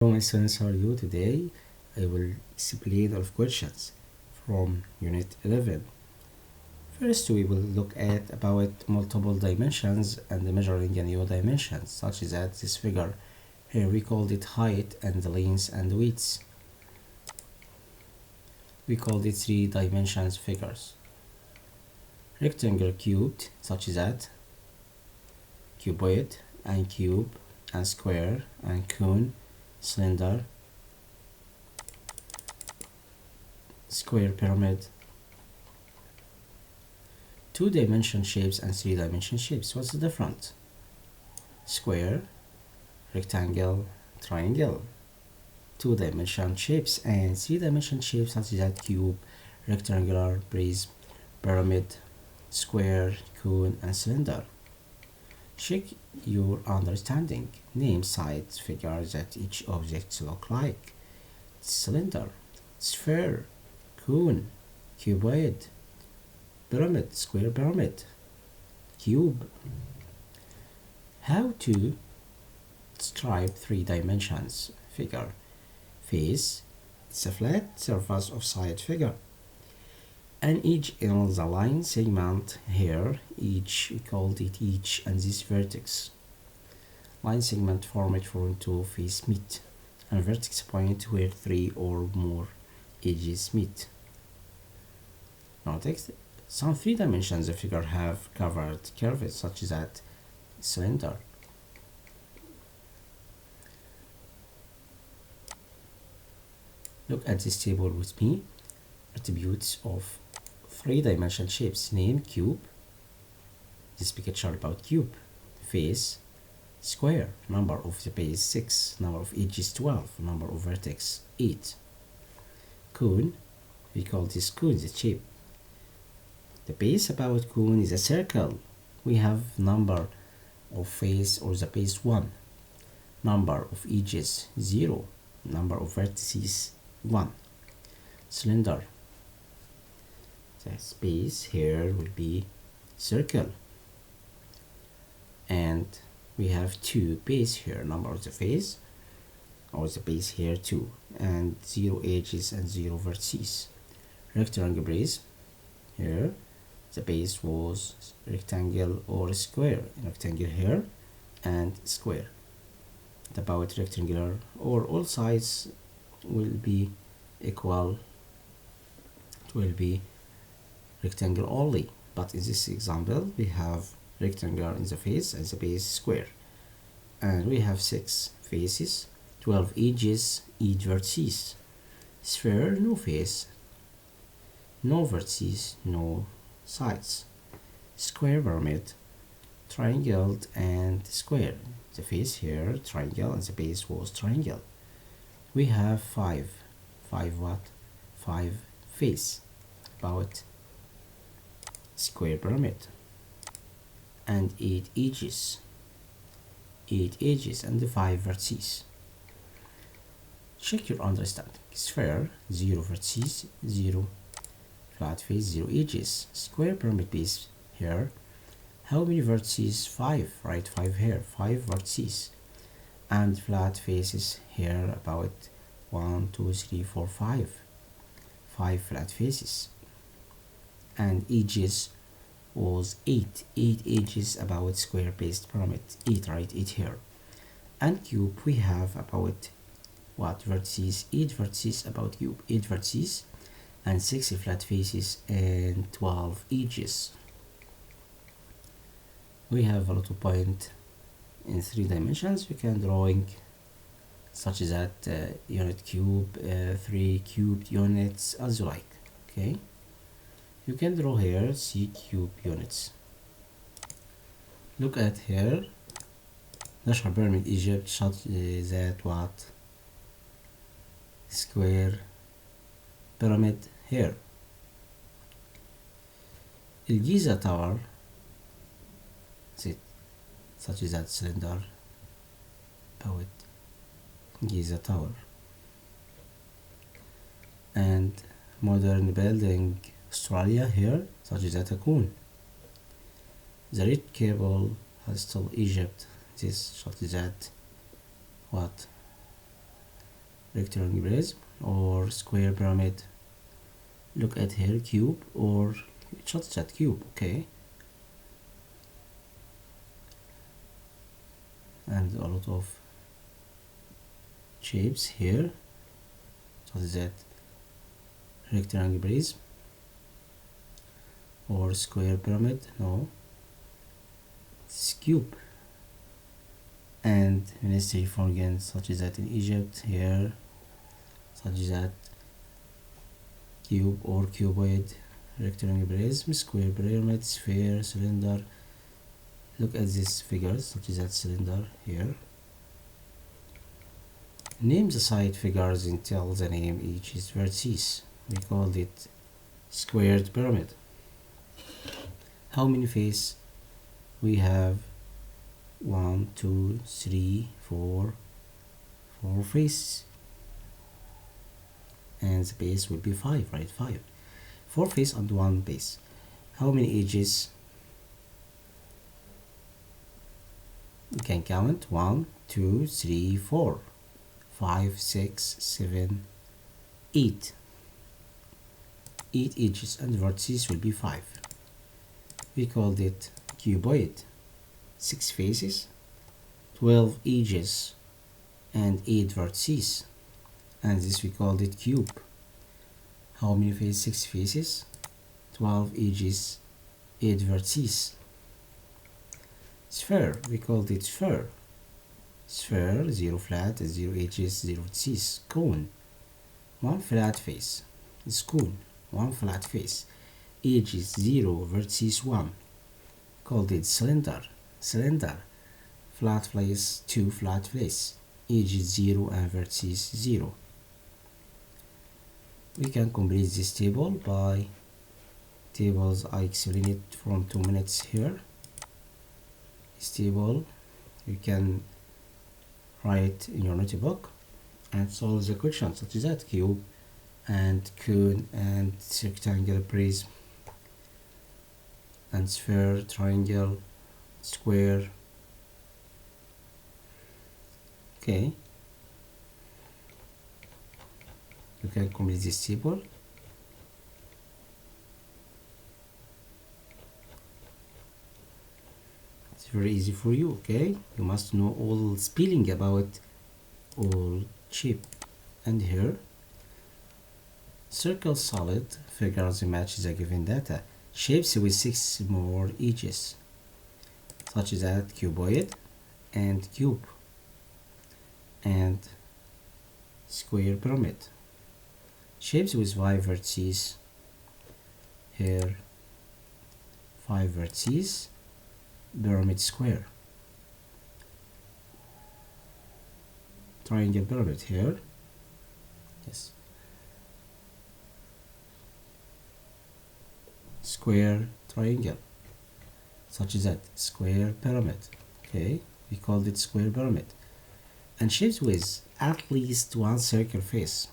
Hello my students, how are you today? I will explain all questions from Unit 11. First, we will look at about multiple dimensions and measuring a new dimensions, such as at this figure. Here we called it height and length and width. We called it 3 dimensions figures. Rectangle cubed, such as that cuboid and cube and square and cone, cylinder, square pyramid, 2-dimension shapes and 3-dimension shapes. What's the difference? Square, rectangle, triangle. 2-dimension shapes and 3-dimension shapes such as that cube, rectangular, prism, pyramid, square, cone, and cylinder. Check your understanding. Name side figures that each object look like. Cylinder, sphere, cone, cuboid, pyramid, square pyramid, cube. How to describe 3 dimensions figure. Face, it's a flat surface of side figure. An edge in the line segment here, each, we called it edge, and this vertex. Line segment formed from 2 faces meet, and vertex point where 3 or more edges meet. Notice some 3 dimensions of figure have covered curves such as that cylinder. Look at this table with me. Attributes of 3-dimension shapes. Name cube. This picture about cube. Face, square. Number of the base 6. Number of edges 12. Number of vertex 8. Cone. We call this cone the shape. The base about cone is a circle. We have number of face or the base 1. Number of edges 0. Number of vertices 1. Cylinder. The space here will be circle, and we have 2 base here, number of the face or the base here 2, and 0 edges and 0 vertices. Rectangle base, here the base was rectangle or square, rectangle here and square. About rectangular or all sides will be equal, it will be rectangle only, but in this example we have rectangle in the face and the base square, and we have 6 faces, 12 edges, each vertices. Sphere, no face, no vertices, no sides. Square pyramid, triangle and square. The face here triangle and the base was triangle. We have 5 face about square pyramid, and 8 edges and the 5 vertices. Check your understanding. Sphere, 0 vertices, 0 flat face, 0 edges. Square pyramid base here, how many vertices? 5, right? 5 here, 5 vertices, and flat faces here about 1 2 3 4 5 flat faces, and edges was 8 edges about square based pyramid, 8, right? 8 here. And cube, we have about what vertices? 8 vertices about cube, 8 vertices and 6 flat faces and 12 edges. We have a lot of point in 3 dimensions. We can drawing such as that unit cube, 3 cubed units, as you like. Okay, you can draw here C cube units. Look at here National Pyramid Egypt, such that what square pyramid here. Giza Tower, such as that cylinder, about Giza Tower. And modern building Australia here, such as that a cone. The red cable has still Egypt, this such as that what rectangle prism or square pyramid. Look at here, cube or just that cube, okay? And a lot of shapes here. What is that? Rectangle prism or square pyramid? No, it's cube. And ministry forgets, such as that in Egypt here, such as that cube or cuboid, rectangle prism, square pyramid, sphere, cylinder. Look at these figures, such as that cylinder here. Name the side figures and tell the name each is vertices. We called it squared pyramid. How many faces we have? 1, 2, 3, 4 faces, and the base will be 5, right? 5. 4 faces and 1 base. How many edges? You can count 1, 2, 3, 4, 5, 6, 7, 8. 8 edges, and vertices will be 5. We called it cuboid. 6 faces, 12 edges, and 8 vertices, and this we called it cube. How many faces? 6 faces, 12 edges, 8 vertices. Sphere, we called it sphere. Sphere, 0 flat, 0 edges, 0 vertices. Cone, 1 flat face. It's cone, 1 flat face. Edges 0, vertices 1. Called it cylinder. Cylinder, flat face, 2 flat face, edges 0 and vertices 0. We can complete this table by tables. I explain it from 2 minutes here. This table you can write in your notebook and solve the questions, such as that cube and cone and rectangular prism and sphere, triangle, square. Okay, you can complete this table. It's very easy for you. Okay, you must know all spelling about all shape. And here, circle solid figures match the given data. Shapes with 6 more edges, such as that cuboid and cube and square pyramid. Shapes with 5 vertices, here 5 vertices, pyramid square. Triangle pyramid here, yes. Square triangle, such as that square pyramid. Okay, we called it square pyramid. And shapes with at least 1 circle face.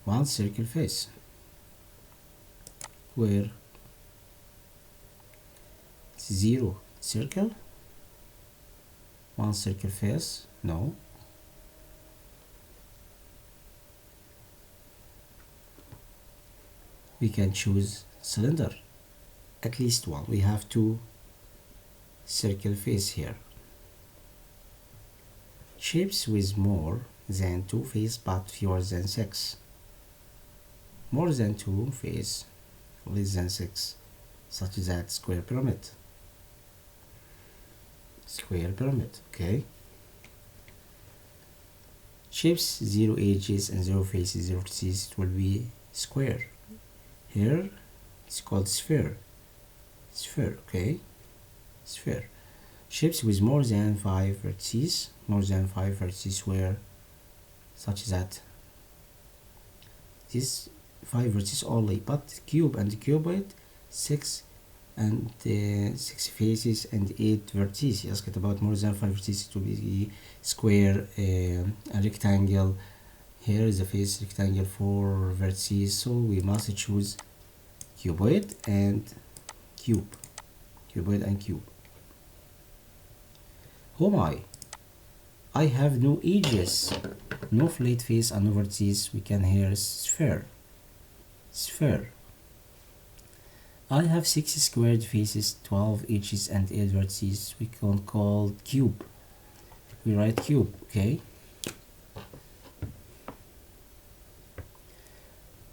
1 circle face, where 0 circle, 1 circle face, no. We can choose cylinder, at least 1. We have 2 circle face here. Shapes with more than 2 faces but fewer than 6. More than 2 faces, less than 6, such as that square pyramid. Square pyramid, okay. Shapes 0 edges and 0 faces, 0 vertices, it will be square. Here it's called sphere. Sphere, okay. Sphere. Shapes with more than 5 vertices, more than 5 vertices where, such as that this 5 vertices only, but cube and cuboid 6 and 6 faces and 8 vertices. You asked about more than 5 vertices, to be square, a rectangle. Here is the face rectangle, 4 vertices, so we must choose cuboid and cube. Cuboid and cube. Who am I? I have no edges, no flat face and no vertices. We can hear sphere. Sphere. I have 6 squared faces, 12 edges and 8 vertices. We can call cube. We write cube, okay?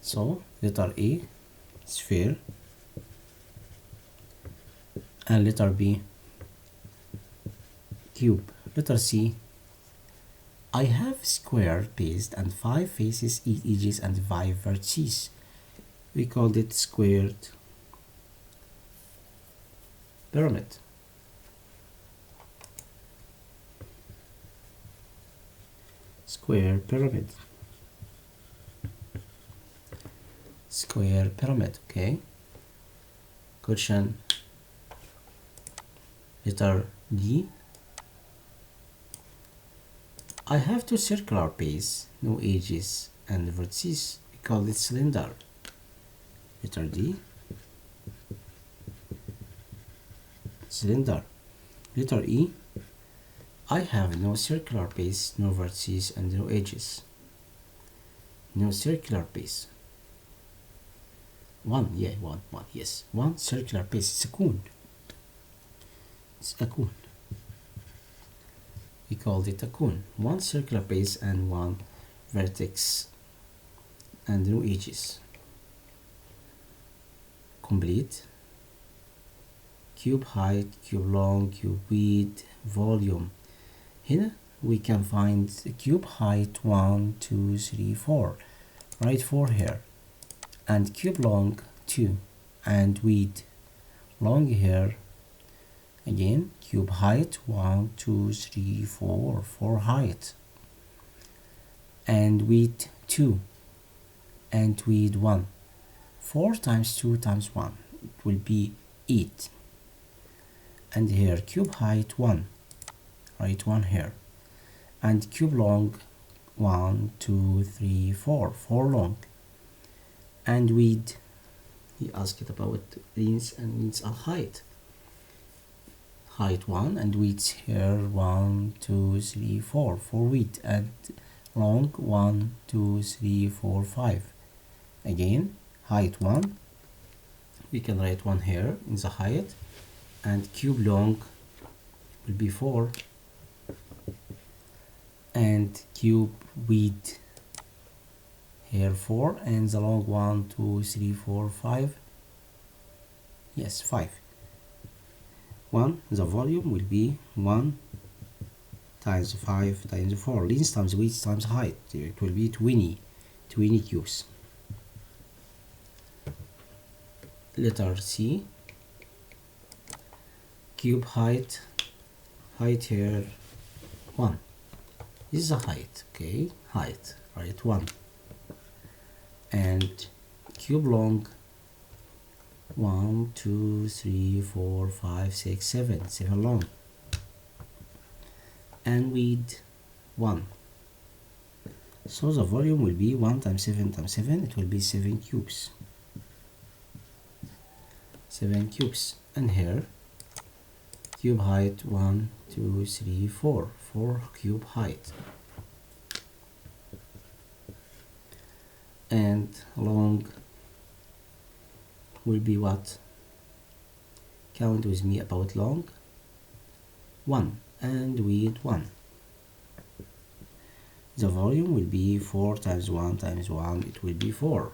So letter A, sphere, and letter B, cube. Letter C, I have square base and 5 faces, 8 edges and 5 vertices. We called it squared pyramid. Square pyramid. Square pyramid, okay? Question letter D. I have 2 circular base, no edges and vertices. We call it cylinder. Letter D, cylinder. Letter E, I have no circular base, no vertices and no edges. No circular base. One circular base. It's a cone. It's a cone. We called it a cone. 1 circular base and 1 vertex and no edges. Complete. Cube height, cube long, cube width, volume. Here we can find the cube height 1, 2, 3, 4. Write 4 here. And cube long 2 and width long here. Again, cube height 1, 2, 3, 4, 4 height, and width 2 and width 1. 4 times 2 times 1, it will be 8. And here cube height 1, write 1 here, and cube long 1, 2, 3, 4, 4 long, and width. He asked about length and width and height. Height 1 and width here 1, 2, 3, 4, 4 width, and long 1, 2, 3, 4, 5. Again, height 1, we can write 1 here in the height, and cube long will be 4, and cube width here 4, and the long 1, 2, 3, 4, 5. Yes, 5. 1, the volume will be 1 times 5 times 4, length times width times height. It will be 20 cubes. Letter C, cube height here 1. This is the height, okay? Height, right? 1. And cube long 1, 2, 3, 4, 5, 6, 7. 7 long. And width 1. So the volume will be 1 times 7 times 7. It will be 7 cubes. 7 cubes. And here, cube height 1, 2, 3, 4. 4 cube height. And long will be what? Count with me about long. 1 and width 1. The volume will be 4 times 1 times 1. It will be 4.